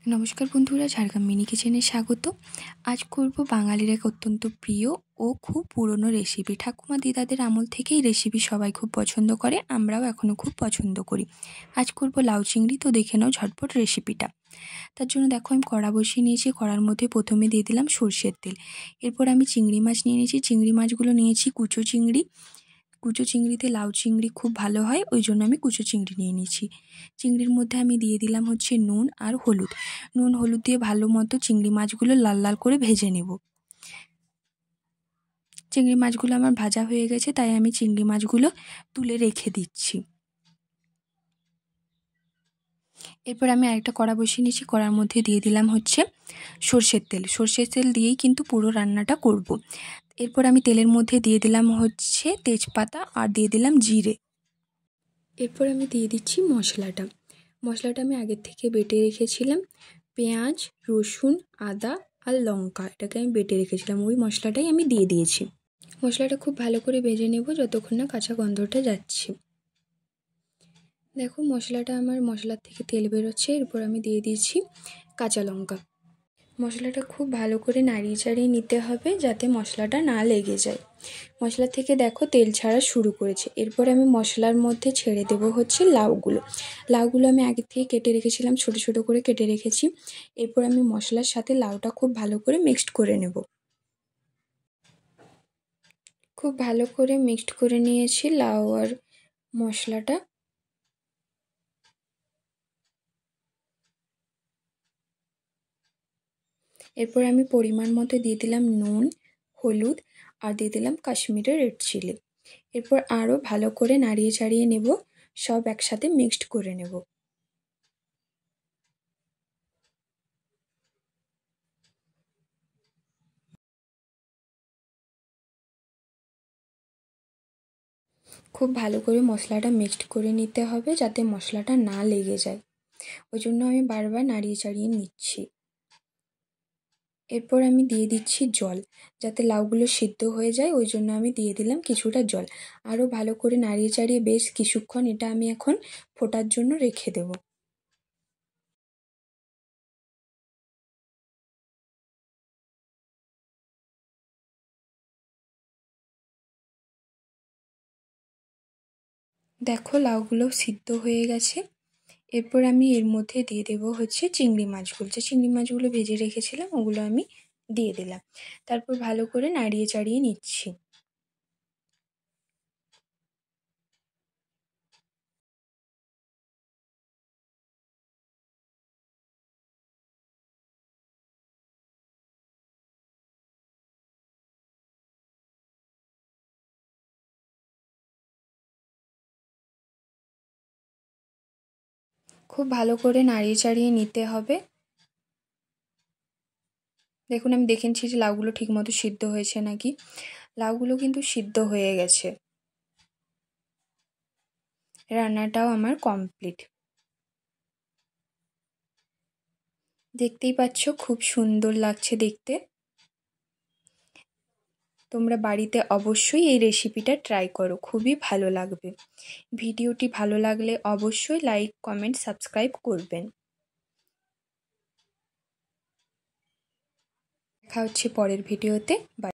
নমস্কার বন্ধুরা, ঝাড়গ্রাম মিনি কিচেনে স্বাগত। আজ করব বাঙালির এক অত্যন্ত প্রিয় ও খুব পুরনো রেসিপি। ঠাকুমা দিদাদের আমল থেকেই রেসিপি সবাই খুব পছন্দ করে, আমরাও এখনও খুব পছন্দ করি। আজ করব লাউ চিংড়ি। তো দেখে নাও ঝটপট রেসিপিটা। তার জন্য দেখো আমি কড়া বসিয়ে নিয়েছি। কড়ার মধ্যে প্রথমে দিয়ে দিলাম সর্ষের তেল। এরপর আমি চিংড়ি মাছ নিয়ে নিয়েছি। চিংড়ি মাছগুলো নিয়েছি কুচো চিংড়ি। কুচো চিংড়িতে লাউ চিংড়ি খুব ভালো হয়, ওই জন্য আমি কুচো চিংড়ি নিয়ে নিয়েছি। চিংড়ির মধ্যে আমি দিয়ে দিলাম নুন আর হলুদ। নুন হলুদ দিয়ে ভালো মতো চিংড়ি মাছগুলো লাল লাল করে ভেজে নেব। চিংড়ি মাছগুলো আমার ভাজা হয়ে গেছে, তাই আমি চিংড়ি মাছগুলো তুলে রেখে দিচ্ছি। এরপর আমি আরেকটা কড়া বসিয়ে নিয়েছি। কড়ার মধ্যে দিয়ে দিলাম সর্ষের তেল। সর্ষের তেল দিয়েই কিন্তু পুরো রান্নাটা করব। এরপর আমি তেলের মধ্যে দিয়ে দিলাম তেজপাতা আর দিয়ে দিলাম জিরে। এরপর আমি দিয়ে দিচ্ছি মশলাটা আমি আগের থেকে বেটে রেখেছিলাম। পেঁয়াজ, রসুন, আদা আর লঙ্কা, এটাকে আমি বেটে রেখেছিলাম, ওই মশলাটাই আমি দিয়ে দিয়েছি। মশলাটা খুব ভালো করে ভেজে নেব যতক্ষণ না কাঁচা গন্ধটা যাচ্ছে। দেখো মশলার থেকে তেল বেরোচ্ছে। এরপর আমি দিয়ে দিয়েছি কাঁচা লঙ্কা। মশলাটা খুব ভালো করে নাড়িয়ে চাড়িয়ে নিতে হবে যাতে মশলাটা না লেগে যায়। মশলা থেকে দেখো তেল ছাড়া শুরু করেছে। এরপর আমি মশলার মধ্যে ছেড়ে দেবো লাউগুলো আমি আগে থেকে কেটে রেখেছিলাম, ছোট ছোট করে কেটে রেখেছি। এরপর আমি মশলার সাথে লাউটা খুব ভালো করে মিক্সড করে নেব। খুব ভালো করে মিক্সড করে নিয়েছি লাউ আর মশলাটা। এরপর আমি পরিমাণ মতো দিয়ে দিলাম নুন, হলুদ আর দিয়ে দিলাম কাশ্মীরি রেড চিলি। এরপর আরও ভালো করে নাড়িয়ে চাড়িয়ে নেব, সব একসাথে মিক্সড করে নেব। খুব ভালো করে মশলাটা মিক্সড করে নিতে হবে যাতে মশলাটা না লেগে যায়, ওই জন্য আমি বারবার নাড়িয়ে চাড়িয়ে নিচ্ছি। এরপর আমি দিয়ে দিচ্ছি জল, যাতে লাউগুলো সিদ্ধ হয়ে যায়, ওই জন্য আমি দিয়ে দিলাম কিছুটা জল। আরও ভালো করে নাড়িয়ে চাড়িয়ে বেশ কিছুক্ষণ এটা আমি এখন ফোটার জন্য রেখে দেব। দেখো লাউগুলো সিদ্ধ হয়ে গেছে। এরপর আমি এর মধ্যে দিয়ে দেবো চিংড়ি মাছগুলো ভেজে রেখেছিলাম, ওগুলো আমি দিয়ে দিলাম। তারপর ভালো করে নাড়িয়ে চাড়িয়ে নিচ্ছি। খুব ভালো করে নাড়িয়ে চাড়িয়ে নিতে হবে। দেখুন আমি দেখে নিচ্ছি যে লাউগুলো ঠিকমতো সিদ্ধ হয়েছে নাকি। লাউগুলো কিন্তু সিদ্ধ হয়ে গেছে। রান্নাটাও আমার কমপ্লিট। দেখতেই পাচ্ছ খুব সুন্দর লাগছে দেখতে। তোমরা বাড়িতে অবশ্যই এই রেসিপিটা ট্রাই করো, খুবই ভালো লাগবে। ভিডিওটি ভালো লাগলে অবশ্যই লাইক, কমেন্ট, সাবস্ক্রাইব করবেন। দেখা হচ্ছে পরের ভিডিওতে। বাই।